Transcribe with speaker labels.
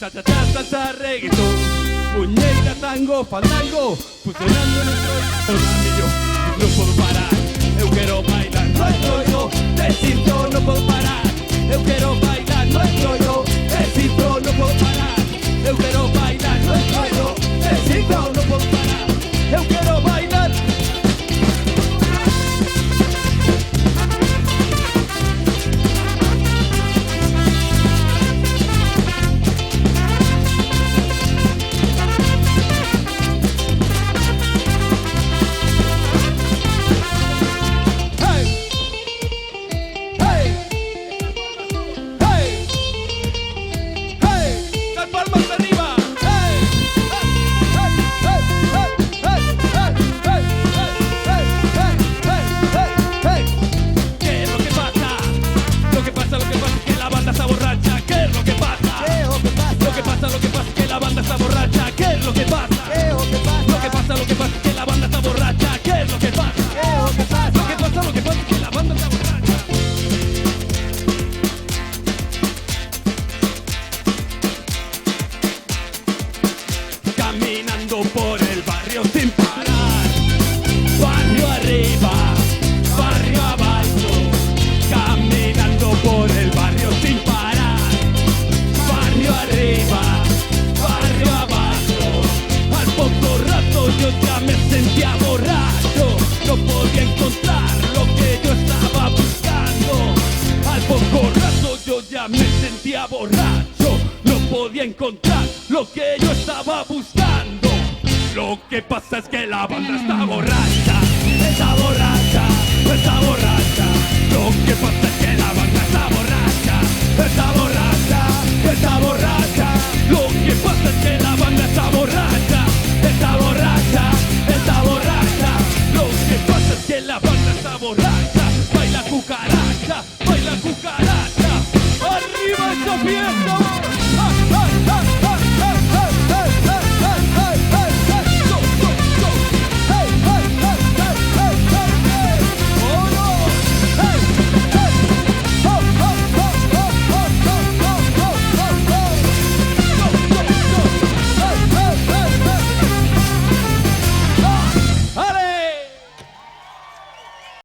Speaker 1: Cha-cha-cha, salsa, reggaetón, puñeta, tango, fandango, fusionando nuestro yo no puedo parar, eu quero bailar, no es rollo, decirlo, no puedo parar, eu quero bailar, no es rollo, decirlo, no puedo parar, eu quero bailar, no es rollo, decirlo, no puedo parar, eu quero bailar. Caminando por el barrio sin parar, barrio arriba, barrio abajo, caminando por el barrio sin parar, barrio arriba, barrio abajo. Al poco rato yo ya me sentía borracho, no podía encontrar lo que yo estaba buscando. Al poco rato yo ya me sentía borracho, no podía encontrar lo que yo estaba buscando. Lo que pasa es que la banda está borracha, está borracha, está borracha. Lo que pasa es que la banda está borracha, está borracha, está borracha. Lo que pasa es que la banda está borracha, está borracha, está borracha. Lo que pasa es que la banda está borracha. Baila cucaracha, baila cucaracha. Arriba esta fiesta.